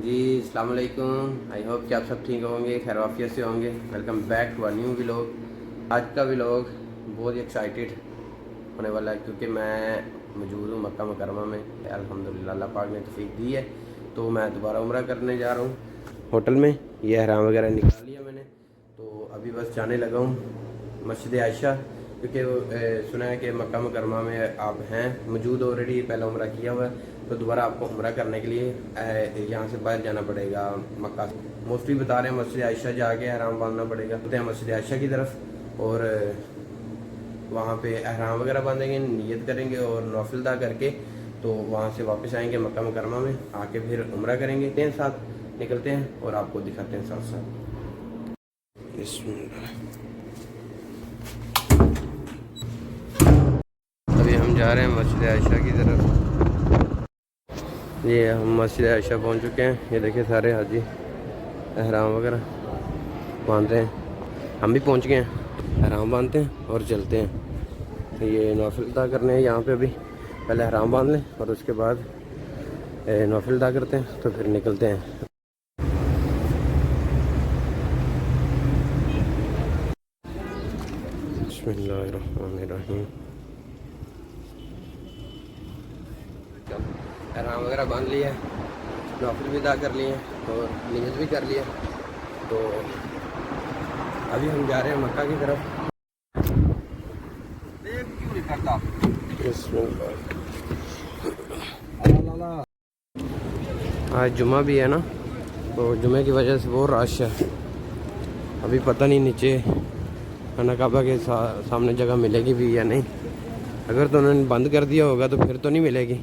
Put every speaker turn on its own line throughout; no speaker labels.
जी अस्सलाम वालेकुम। I hope कि आप सब ठीक होंगे, खैर वाफियत से होंगे। Welcome back to a new vlog. आज का व्लॉग बहुत ही एक्साइटेड होने वाला है क्योंकि मैं मौजूद हूँ मक्का मुकरमा में। अल्हम्दुलिल्लाह अल्लाह पाक ने तौफीक दी है तो मैं दोबारा उम्रा करने जा रहा हूँ होटल में। ये हराम वगैरह निकाल लिया मैंने, तो अभी बस जाने लगा हूँ मस्जिद आयशा, क्योंकि सुना है कि मक्का मुकरमा में आप हैं मौजूद ऑलरेडी, पहला उम्रा किया हुआ है, तो दोबारा आपको उम्रा करने के लिए यहाँ से बाहर जाना पड़ेगा मक्का से। मोस्टली बता रहे हैं मस्जिद आयशा जाके अहराम बांधना पड़ेगा, तो हैं मस्जिद आयशा की तरफ और वहाँ पे अहराम वगैरह बांधेंगे, नियत करेंगे और नौफिल अदा करके तो वहाँ से वापस आएंगे मक्का मुकरमा में, आके फिर उम्रा करेंगे। तेन साथ निकलते हैं और आपको दिखाते हैं साथ साथ। अभी हम जा रहे हैं मस्जिद आयशा की तरफ। ये हम मस्जिद आयशा पहुंच चुके हैं। ये देखिए सारे हाजी अहराम वगैरह बांधते हैं, हम भी पहुंच गए हैं। अहराम बांधते हैं और चलते हैं। तो ये नौफिल अदा करने हैं यहाँ पे। अभी पहले अहराम बांध लें और उसके बाद नौफिल अदा करते हैं, तो फिर निकलते हैं। बिस्मिल्लाहिर्रहमानिर्रहीम। अहराम वगैरह बांध लिया है, नौफिल भी अदा कर लिए और नियत भी कर लिया, तो अभी हम जा रहे हैं मक्का की तरफ। क्यों नहीं करता? आज जुमा भी है ना, तो जुमे की वजह से बहुत रश है। अभी पता नहीं नीचे खाना काबा के सामने जगह मिलेगी भी या नहीं। अगर तो उन्होंने बंद कर दिया होगा तो फिर तो नहीं मिलेगी,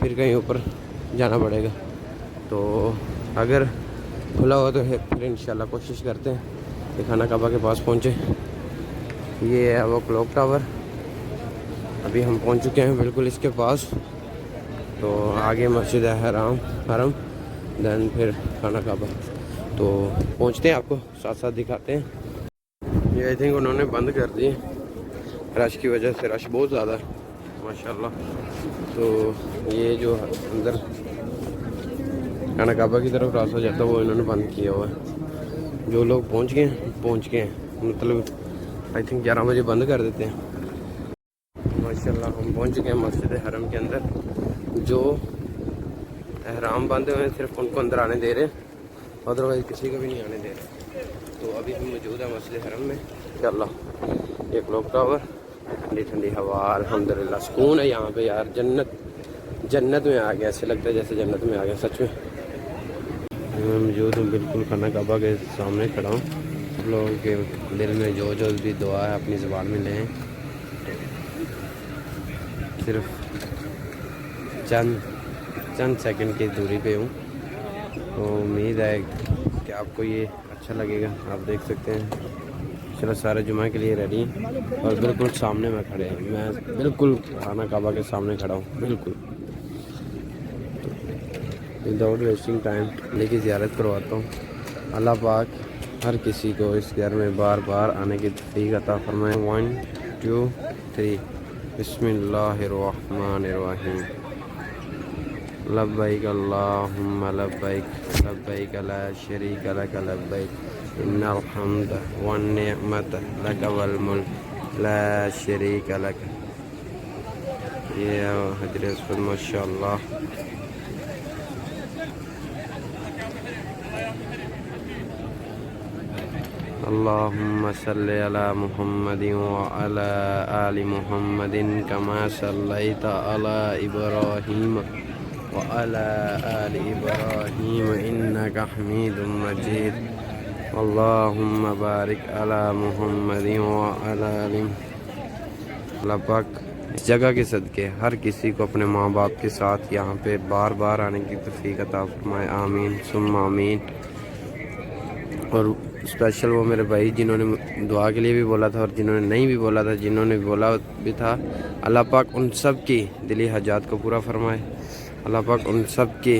फिर कहीं ऊपर जाना पड़ेगा। तो अगर खुला हो तो फिर इंशाल्लाह कोशिश करते हैं कि खाना काबा के पास पहुँचे। ये है वो क्लॉक टावर। अभी हम पहुँच चुके हैं बिल्कुल इसके पास। तो आगे मस्जिद है हरम, दैन फिर खाना काबा। तो पहुँचते हैं, आपको साथ साथ दिखाते हैं। ये आई थिंक उन्होंने बंद कर दिए रश की वजह से। रश बहुत ज़्यादा है माशाल्लाह। तो ये जो अंदर खाना काबा की तरफ रास्ता जाता है वो इन्होंने बंद किया हुआ है। जो लोग पहुंच गए हैं, मतलब आई थिंक 11 बजे बंद कर देते हैं। माशाल्लाह हम पहुंच चुके हैं मस्जिद हरम के अंदर। जो अहराम बांधे हुए हैं सिर्फ उनको अंदर आने दे रहे हैं, अदरवाइज़ किसी को भी नहीं आने दे रहे। तो अभी हम मौजूद है मस्जिद हरम में इंशाल्लाह। ये क्लॉक टावर, ठंडी ठंडी हवा, अल्हम्दुलिल्लाह सुकून है यहाँ पे यार। जन्नत में आ गया, ऐसे लगता है जैसे जन्नत में आ गया सच में। मैं मौजूद हूँ बिल्कुल खाना काबा के सामने खड़ा हूँ। सब लोगों के दिल में जो जो भी दुआ है अपनी ज़ुबान में लें। सिर्फ चंद सेकंड की दूरी पे हूँ, तो उम्मीद है कि आपको ये अच्छा लगेगा। आप देख सकते हैं चलो सारे जुमा के लिए रेडी हैं और बिल्कुल सामने में खड़े हैं। मैं बिल्कुल खाना काबा के सामने खड़ा हूँ बिल्कुल। विदाउट वेस्टिंग टाइम लेकिन ज़ियारत करवाता हूँ। अल्लाह पाक हर किसी को इस घर में बार बार आने की तौफीक अता फरमाए। 1 2 3 बिस्मिल्लाहिर्रहमानिर्रहीम। लब्बैक अल्लाहुम्मा लब्बैक, लब्बैक ला शरीक लक लब्बैक, इन्नल हम्द वन निअमत लक वल मुल्क ला शरीक लक। ये हजरत माशाल्लाह। अल्लाहुम्मा सल्लि अला मुहम्मदिन व अला आलि मुहम्मदिन कमा सल्लैता अला इब्राहीम व अला आलि इब्राहीम इन्नका हमीदुम मजीद। अल्लाहुम्मा बारिक अला मुहम्मदिन व अला आलि। अल्लाह पाक इस जगह के सदके हर किसी को अपने माँ बाप के साथ यहाँ पे बार बार आने की तौफीक अता फरमाए। आमीन सुम्मा आमीन। और स्पेशल वो मेरे भाई जिन्होंने दुआ के लिए भी बोला था और जिन्होंने नहीं भी बोला था, जिन्होंने बोला भी था, अल्लाह पाक उन सब की दिली हाजात को पूरा फरमाए। अल्लाह पाक उन सब की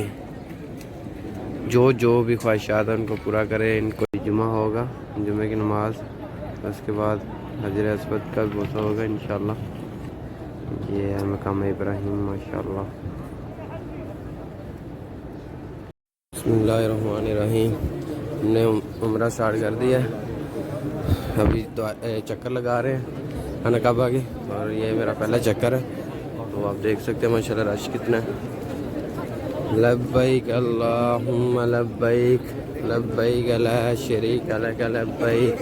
जो भी ख्वाहिशात है उनको पूरा करे। इनको जुमा होगा, जुमे की नमाज, उसके बाद हजर अस्वद का बोसा होगा इंशाल्लाह। ये है मकाम इब्राहिम माशाल्लाह। बिस्मिल्लाहिर्रहमानिर्रहीम। हमने उम्रा स्टार्ट कर दिया है, अभी तो चक्कर लगा रहे हैं खाना काबा के, और ये मेरा पहला चक्कर है। तो आप देख सकते हैं माशाल्लाह रश कितना है। लब्बैक अल्लाहुम्मा लब्बैक लब्बैक ला शरीक लक लब्बैक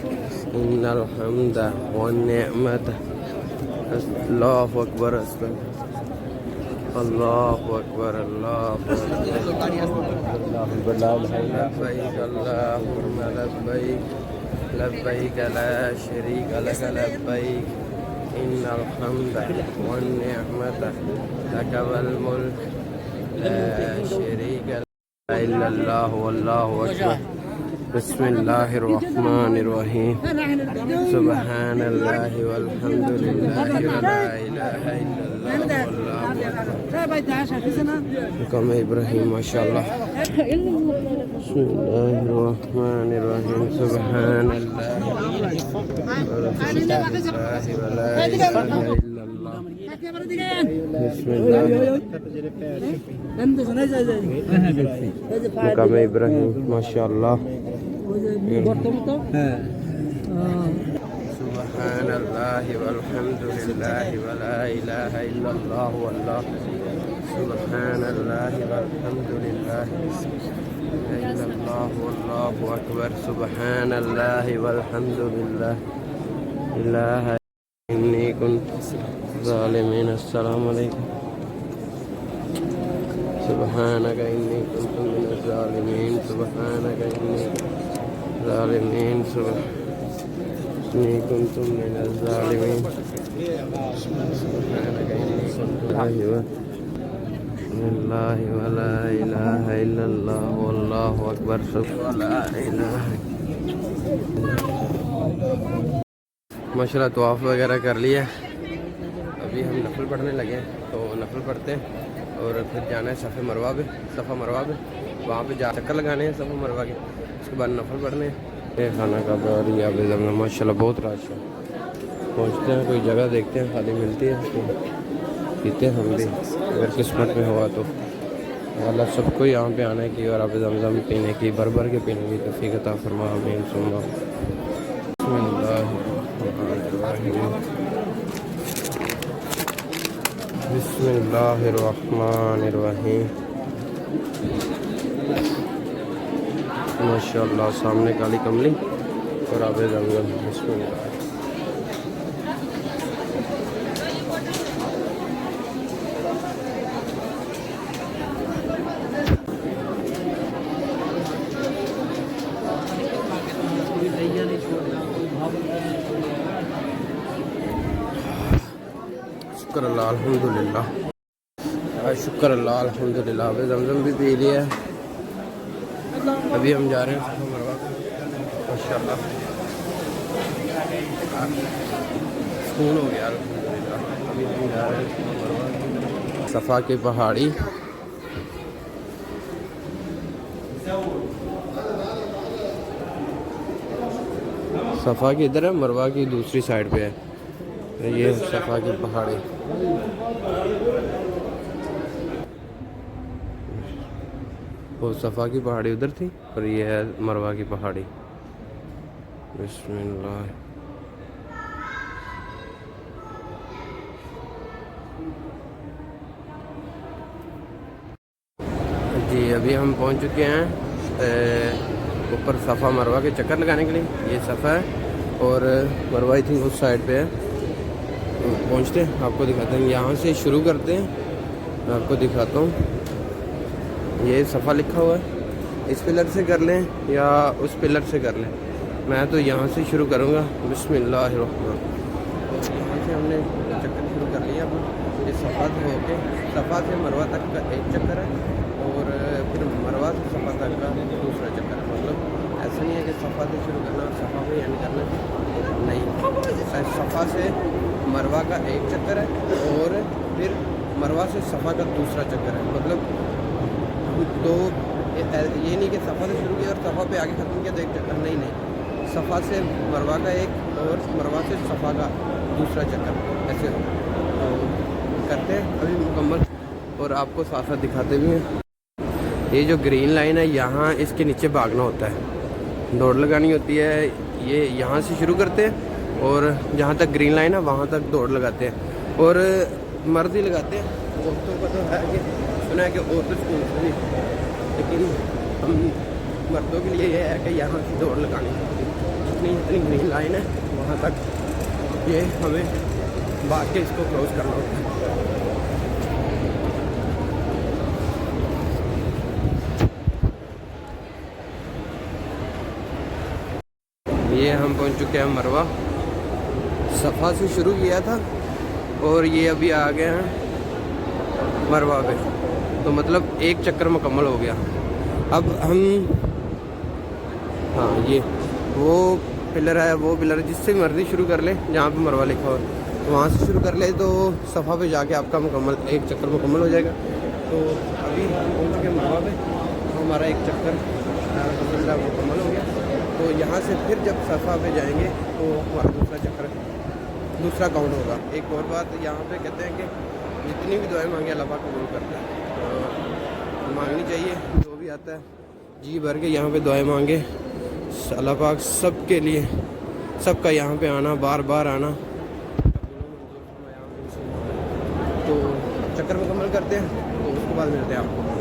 इन्नल हम्दा वन निअमत। अल्लाहु अकबर अल्लाहु अकबर अल्लाहु अकबर। लब्बैक अल्लाहुम्मा लब्बैक लब्बैक ला शरीक लक लब्बैक इन्नल हम्दा वन निअमत लक वल मुल्क ला शरीक लक इल्लल्लाह वल्लाहु अकबर। बिस्मिल्लाहिर्रहमानिर्रहीम। सुबहानल्लाहि वल्हम्दुलिल्लाहि वला इलाहा इल्लल्लाह वल्लाहु अकबर। मकाम इब्राहीम माशाअल्लाह। बिस्मिल्लाहिर्रहमानिर्रहीम। सुबहानल्लाहि वल्हम्दुलिल्लाहि वला इलाहा इल्लल्लाह। बिस्मिल्लाह। मकाम इब्राहीम माशाअल्लाह। सुबहानल्लाहि वल्हम्दुलिल्लाहि वला इलाहा इल्लल्लाह वल्लाह। सुबहानल्लाहि वल्हम्दुलिल्लाहि इल्लल्लाह वल्लाहु अकबर। सुबहानल्लाहि वल्हम्दुलिल्लाहि इलाहा इन्नी कुन्तु ज़ालिमीन। अस्सलामु अलैकुम। सुबहानक इन्नी कुन्तु मिनज़ ज़ालिमीन। सुबहानक इन्नी ज़ालिमीन। इन्नी कुन्तु मिनज़ ज़ालिमीन। सुबहानक इन्नी कुन्तु लिल्लाहि वला इलाहा इल्लल्लाह वल्लाहु अकबर। माशाल्लाह तवाफ़ वगैरह कर लिया। अभी हम नफल पढ़ने लगे हैं, तो नफल पढ़ते हैं और फिर जाना है सफ़ा मरवा पे। वहाँ पे जा चक्कर लगाने हैं सफ़ा मरवा के, उसके बाद नफल पढ़ने हैं। खाना का बारिया माशाल्लाह बहुत रश है। पहुँचते हैं, कोई जगह देखते हैं खाली मिलती है तो पीते हैं हम भी, अगर किस्मत में हुआ तो। अल्लाह सबको यहाँ पे आने की और अब ज़मज़म पीने की, भर के पीने की तौफ़ीक़ अता फरमा। आमीन सुम्मा। बिस्मिल्लाहिर्रहमानिर्रहीम। माशाअल्लाह सामने काली कमली और आबे ज़मज़म। बिस्मिल्लाह। शुक्र अल्लाह अल्हम्दुलिल्लाह। शुक्र अल्लाह अल्हम्दुलिल्लाह। अभी ज़मज़म भी पी लिया है। अभी हम जा रहे हैं सफ़ा मरवा माशाअल्लाह। सुकून हो गया अल्हम्दुलिल्लाह। अभी हम जा रहे हैं सफ़ा मरवा, सफ़ा की पहाड़ी। सफ़ा की इधर है, मरवा की दूसरी साइड पे है। ये सफ़ा की पहाड़ी। वो सफ़ा की पहाड़ी उधर थी और ये है मरवा की पहाड़ी। बिस्मिल्लाह। जी अभी हम पहुंच चुके हैं ऊपर सफ़ा मरवा के चक्कर लगाने के लिए। ये सफ़ा है और मरवा थी उस साइड पे है। पहुंचते हैं, आपको दिखाते हैं। यहाँ से शुरू करते हैं, मैं आपको दिखाता हूँ। ये सफ़ा लिखा हुआ है, इस पिलर से कर लें या उस पिलर से कर लें। मैं तो यहाँ से शुरू करूँगा। बिस्मिल्लाहिर्रहमान। यहाँ से हमने चक्कर शुरू कर लिया अपना। ये सफ़ा से होके सफ़ा से मरवा तक का एक चक्कर है और फिर मरवा से सफ़ा तक का दूसरा चक्कर है। मतलब ऐसा नहीं है कि सफ़ा से शुरू करना और सफ़ा में एंड करना, नहीं। सफ़ा से मरवा का एक चक्कर है और फिर मरवा से सफ़ा का दूसरा चक्कर है। मतलब तो ये नहीं कि सफ़ा से शुरू किया और सफ़ा पे आगे ख़त्म किया तो एक चक्कर, नहीं। सफ़ा से मरवा का एक और मरवा से सफ़ा का दूसरा चक्कर, ऐसे तो करते हैं अभी मुकम्मल और आपको साथ साथ दिखाते भी हैं। ये जो ग्रीन लाइन है यहाँ इसके नीचे भागना होता है, दौड़ लगानी होती है। ये यहाँ से शुरू करते हैं और जहाँ तक ग्रीन लाइन है वहाँ तक दौड़ लगाते हैं, और मर्द ही लगाते हैं। औरतों का तो है कि सुना है कि औरतें स्कूल से भी, लेकिन हम मर्दों के लिए ये है कि यहाँ से दौड़ लगानी है। जितनी ग्रीन लाइन है वहाँ तक ये हमें भाग के इसको क्रॉस करना होता है। ये हम पहुँच चुके हैं मरवा। सफ़ा से शुरू किया था और ये अभी आ गए हैं मरवा पे, तो मतलब एक चक्कर मुकम्मल हो गया। अब हम हाँ, ये वो पिलर है, वो पिलर जिससे मर्जी शुरू कर ले, जहाँ पे मरवा लिखा हो तो वहाँ से शुरू कर ले, तो सफ़ा पे जाके आपका मुकम्मल एक चक्कर मुकम्मल हो जाएगा। तो अभी पहुँच चुके मरवा पे, तो हमारा एक चक्कर मुकम्मल हो गया। तो यहाँ से फिर जब सफ़ा पे जाएंगे तो हमारा दूसरा काउंट होगा। एक और बात यहाँ पे कहते हैं कि जितनी भी दुआएं मांगे अल्लाह पाक कबूल करता है, तो मांगनी चाहिए। जो भी आता है जी भर के यहाँ पे दुआएं मांगे, अल्लाह पाक सब के लिए, सबका यहाँ पे आना, बार बार आना। तो चक्कर मुकम्मल करते हैं, तो उसके बाद मिलते हैं आपको।